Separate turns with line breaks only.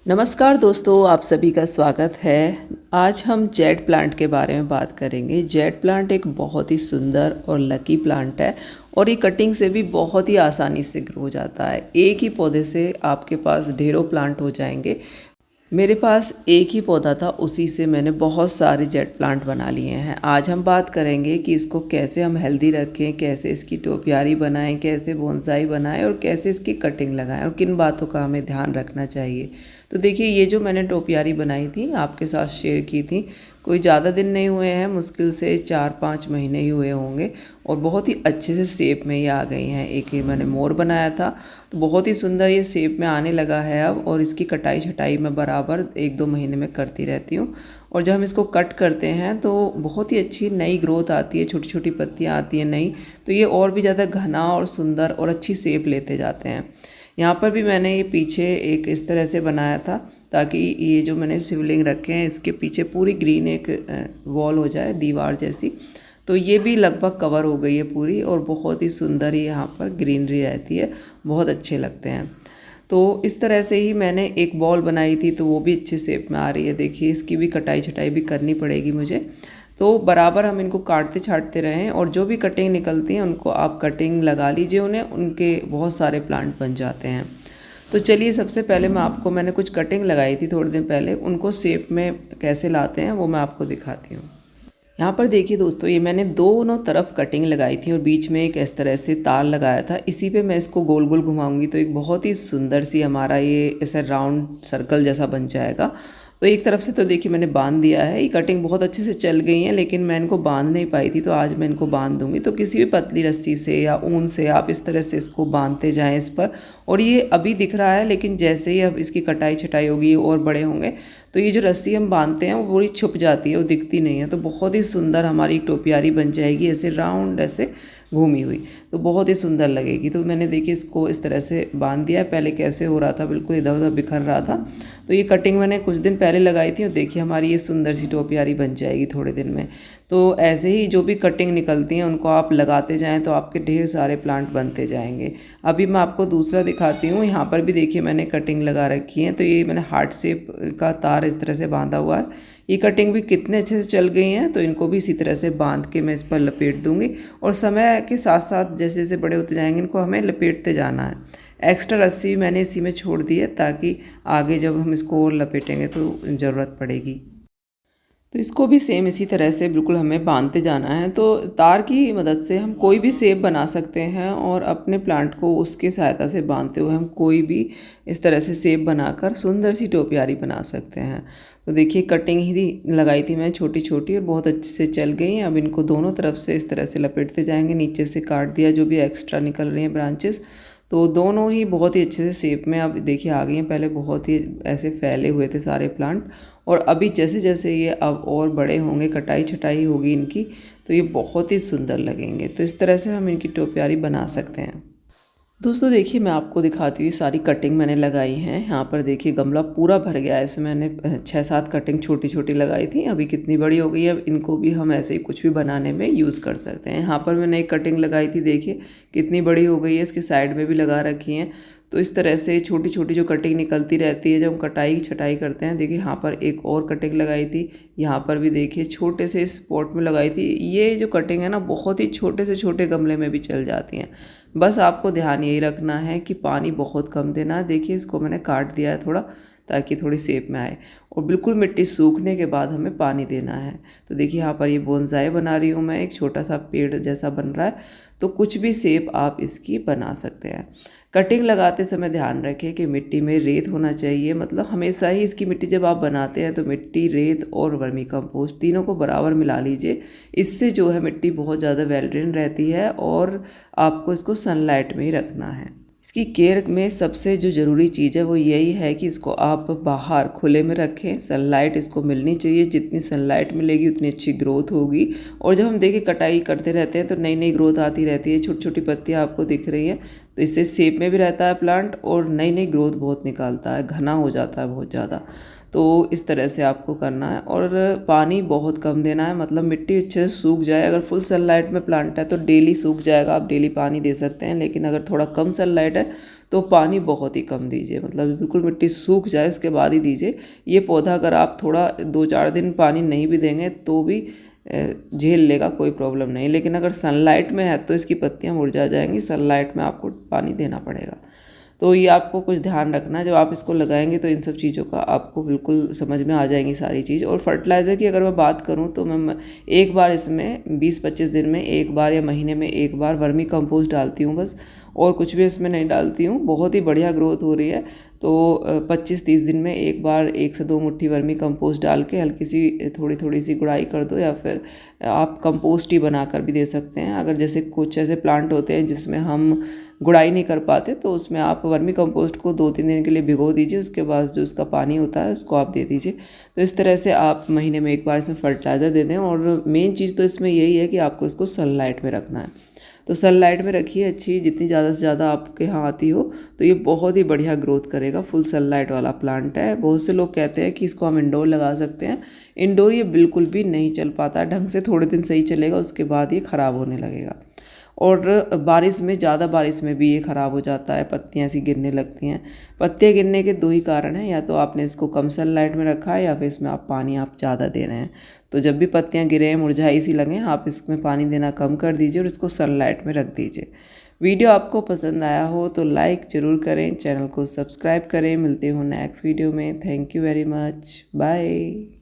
नमस्कार दोस्तों, आप सभी का स्वागत है। आज हम जेड प्लांट के बारे में बात करेंगे। जेड प्लांट एक बहुत ही सुंदर और लकी प्लांट है और ये कटिंग से भी बहुत ही आसानी से ग्रो हो जाता है। एक ही पौधे से आपके पास ढेरों प्लांट हो जाएंगे। मेरे पास एक ही पौधा था, उसी से मैंने बहुत सारे जेड प्लांट बना लिए हैं। आज हम बात करेंगे कि इसको कैसे हम हेल्दी रखें, कैसे इसकी टोपियारी बनाएं, कैसे बोनसाई बनाएं और कैसे इसकी कटिंग लगाएं और किन बातों का हमें ध्यान रखना चाहिए। तो देखिए, ये जो मैंने टोपियारी बनाई थी आपके साथ शेयर की थी, कोई ज़्यादा दिन नहीं हुए हैं, मुश्किल से 4-5 महीने ही हुए होंगे और बहुत ही अच्छे से शेप में ये आ गई हैं। एक ये मैंने मोर बनाया था तो बहुत ही सुंदर ये शेप में आने लगा है अब, और इसकी कटाई छटाई मैं बराबर 1-2 महीने में करती रहती हूँ। और जब हम इसको कट करते हैं तो बहुत ही अच्छी नई ग्रोथ आती है, छोटी छोटी पत्तियाँ आती हैं नई, तो ये और भी ज़्यादा घना और सुंदर और अच्छी शेप लेते जाते हैं। यहाँ पर भी मैंने ये पीछे एक इस तरह से बनाया था ताकि ये जो मैंने शिवलिंग रखे हैं इसके पीछे पूरी ग्रीन एक वॉल हो जाए, दीवार जैसी। तो ये भी लगभग कवर हो गई है पूरी और बहुत ही सुंदर ही यहाँ पर ग्रीनरी रहती है, बहुत अच्छे लगते हैं। तो इस तरह से ही मैंने एक बॉल बनाई थी, तो वो भी अच्छे शेप में आ रही है। देखिए, इसकी भी कटाई छटाई भी करनी पड़ेगी मुझे, तो बराबर हम इनको काटते छाटते रहें और जो भी कटिंग निकलती हैं उनको आप कटिंग लगा लीजिए उन्हें, उनके बहुत सारे प्लांट बन जाते हैं। तो चलिए, सबसे पहले मैंने कुछ कटिंग लगाई थी थोड़े दिन पहले, उनको शेप में कैसे लाते हैं वो मैं आपको दिखाती हूँ। यहाँ पर देखिए दोस्तों, ये मैंने दोनों तरफ कटिंग लगाई थी और बीच में एक इस तरह से तार लगाया था। इसी पे मैं इसको गोल गोल घुमाऊंगी तो एक बहुत ही सुंदर सी हमारा ये ऐसा राउंड सर्कल जैसा बन जाएगा। तो एक तरफ से तो देखिए मैंने बांध दिया है, ये कटिंग बहुत अच्छे से चल गई है, लेकिन मैं इनको बांध नहीं पाई थी, तो आज मैं इनको बांध दूंगी। तो किसी भी पतली रस्सी से या ऊन से आप इस तरह से इसको बांधते जाएं इस पर। और ये अभी दिख रहा है, लेकिन जैसे ही अब इसकी कटाई छटाई होगी और बड़े होंगे तो ये जो रस्सी हम बांधते हैं वो पूरी छुप जाती है, वो दिखती नहीं है। तो बहुत ही सुंदर हमारी टोपियारी बन जाएगी, ऐसे राउंड ऐसे घूमी हुई, तो बहुत ही सुंदर लगेगी। तो मैंने देखिए इसको इस तरह से बांध दिया है। पहले कैसे हो रहा था, बिल्कुल इधर उधर बिखर रहा था। तो ये कटिंग मैंने कुछ दिन पहले लगाई थी और देखिए हमारी ये सुंदर सी टोपियारी बन जाएगी थोड़े दिन में। तो ऐसे ही जो भी कटिंग निकलती हैं उनको आप लगाते जाएं तो आपके ढेर सारे प्लांट बनते जाएंगे। अभी मैं आपको दूसरा दिखाती हूँ। यहाँ पर भी देखिए मैंने कटिंग लगा रखी है, तो ये मैंने हार्ट शेप का तार इस तरह से बांधा हुआ है। ये कटिंग भी कितने अच्छे से चल गई हैं, तो इनको भी इसी तरह से बांध के मैं इस पर लपेट दूंगी और समय के साथ साथ जैसे जैसे बड़े होते जाएंगे इनको हमें लपेटते जाना है। एक्स्ट्रा रस्सी मैंने इसी में छोड़ दी है ताकि आगे जब हम इसको और लपेटेंगे तो ज़रूरत पड़ेगी। तो इसको भी सेम इसी तरह से बिल्कुल हमें बांधते जाना है। तो तार की मदद से हम कोई भी शेप बना सकते हैं और अपने प्लांट को उसके सहायता से बांधते हुए हम कोई भी इस तरह से शेप बनाकर सुंदर सी टोपियारी बना सकते हैं। तो देखिए कटिंग ही लगाई थी मैं छोटी छोटी और बहुत अच्छे से चल गई हैं। अब इनको दोनों तरफ से इस तरह से लपेटते जाएंगे, नीचे से काट दिया जो भी एक्स्ट्रा निकल रही हैं ब्रांचेस, तो दोनों ही बहुत ही अच्छे से शेप में अब देखिए आ गई हैं। पहले बहुत ही ऐसे फैले हुए थे सारे प्लांट और अभी जैसे जैसे ये अब और बड़े होंगे, कटाई छटाई होगी इनकी, तो ये बहुत ही सुंदर लगेंगे। तो इस तरह से हम इनकी टोपियारी बना सकते हैं। दोस्तों देखिए, मैं आपको दिखाती हूँ सारी कटिंग मैंने लगाई हैं। यहाँ पर देखिए गमला पूरा भर गया है, इसमें मैंने 6-7 कटिंग छोटी छोटी लगाई थी, अभी कितनी बड़ी हो गई है। अब इनको भी हम ऐसे ही कुछ भी बनाने में यूज़ कर सकते हैं। यहाँ पर मैंने एक कटिंग लगाई थी, देखिए कितनी बड़ी हो गई है, इसके साइड में भी लगा रखी हैं। तो इस तरह से छोटी छोटी जो कटिंग निकलती रहती है जब हम कटाई छटाई करते हैं। देखिए यहाँ पर एक और कटिंग लगाई थी, यहाँ पर भी देखिए छोटे से इस पॉट में लगाई थी। ये जो कटिंग है ना, बहुत ही छोटे से छोटे गमले में भी चल जाती हैं। बस आपको ध्यान यही रखना है कि पानी बहुत कम देना है। देखिए इसको मैंने काट दिया है थोड़ा ताकि थोड़ी शेप में आए, और बिल्कुल मिट्टी सूखने के बाद हमें पानी देना है। तो देखिए यहाँ पर ये बोनसाई बना रही हूँ मैं, एक छोटा सा पेड़ जैसा बन रहा है। तो कुछ भी शेप आप इसकी बना सकते हैं। कटिंग लगाते समय ध्यान रखें कि मिट्टी में रेत होना चाहिए, मतलब हमेशा ही इसकी मिट्टी जब आप बनाते हैं तो मिट्टी, रेत और वर्मी कंपोस्ट तीनों को बराबर मिला लीजिए। इससे जो है मिट्टी बहुत ज़्यादा वेल ड्रेन रहती है और आपको इसको सनलाइट में ही रखना है। इसकी केयर में सबसे जो ज़रूरी चीज़ है वो यही है कि इसको आप बाहर खुले में रखें, सनलाइट इसको मिलनी चाहिए। जितनी सनलाइट मिलेगी उतनी अच्छी ग्रोथ होगी। और जब हम देखिए कटाई करते रहते हैं तो नई नई ग्रोथ आती रहती है, छोटी छोटी पत्तियाँ आपको दिख रही हैं, तो इससे शेप में भी रहता है प्लांट और नई नई ग्रोथ बहुत निकालता है, घना हो जाता है बहुत ज़्यादा। तो इस तरह से आपको करना है और पानी बहुत कम देना है, मतलब मिट्टी अच्छे से सूख जाए। अगर फुल सनलाइट में प्लांट है तो डेली सूख जाएगा, आप डेली पानी दे सकते हैं। लेकिन अगर थोड़ा कम सनलाइट है तो पानी बहुत ही कम दीजिए, मतलब बिल्कुल मिट्टी सूख जाए उसके बाद ही दीजिए। ये पौधा अगर आप थोड़ा 2-4 दिन पानी नहीं भी देंगे तो भी झेल लेगा, कोई प्रॉब्लम नहीं। लेकिन अगर सनलाइट में है तो इसकी पत्तियाँ मुरझा जाएंगी, सनलाइट में आपको पानी देना पड़ेगा। तो ये आपको कुछ ध्यान रखना है, जब आप इसको लगाएंगे तो इन सब चीज़ों का आपको बिल्कुल समझ में आ जाएंगी सारी चीज़। और फर्टिलाइज़र की अगर मैं बात करूँ तो मैं एक बार इसमें 20-25 दिन में एक बार या महीने में एक बार वर्मी कंपोस्ट डालती हूँ बस, और कुछ भी इसमें नहीं डालती हूँ। बहुत ही बढ़िया ग्रोथ हो रही है। तो 25-30 दिन में एक बार 1 से 2 मुट्ठी वर्मी कंपोस्ट डाल के हल्की सी थोड़ी थोड़ी सी गुड़ाई कर दो, या फिर आप कंपोस्ट ही बनाकर भी दे सकते हैं। अगर जैसे कुछ ऐसे प्लांट होते हैं जिसमें हम गुड़ाई नहीं कर पाते तो उसमें आप वर्मी कंपोस्ट को 2-3 दिन के लिए भिगो दीजिए, उसके बाद जो उसका पानी होता है उसको आप दे दीजिए। तो इस तरह से आप महीने में एक बार इसमें फर्टिलाइज़र दे दें। और मेन चीज़ तो इसमें यही है कि आपको इसको सनलाइट में रखना है। तो सनलाइट में रखिए अच्छी, जितनी ज़्यादा से ज़्यादा आपके यहाँ आती हो, तो ये बहुत ही बढ़िया ग्रोथ करेगा। फुल सनलाइट वाला प्लांट है। बहुत से लोग कहते हैं कि इसको हम इंडोर लगा सकते हैं। इंडोर ये बिल्कुल भी नहीं चल पाता ढंग से, थोड़े दिन सही चलेगा उसके बाद ये ख़राब होने लगेगा। और बारिश में, ज़्यादा बारिश में भी ये ख़राब हो जाता है, पत्तियाँ ऐसी गिरने लगती हैं। पत्तियाँ गिरने के 2 ही कारण हैं, या तो आपने इसको कम सनलाइट में रखा है या फिर इसमें आप पानी आप ज़्यादा दे रहे हैं। तो जब भी पत्तियाँ गिरें, मुरझाई सी लगें, आप इसमें पानी देना कम कर दीजिए और इसको सनलाइट में रख दीजिए। वीडियो आपको पसंद आया हो तो लाइक ज़रूर करें, चैनल को सब्सक्राइब करें। मिलते हो नेक्स्ट वीडियो में। Thank you very much, bye.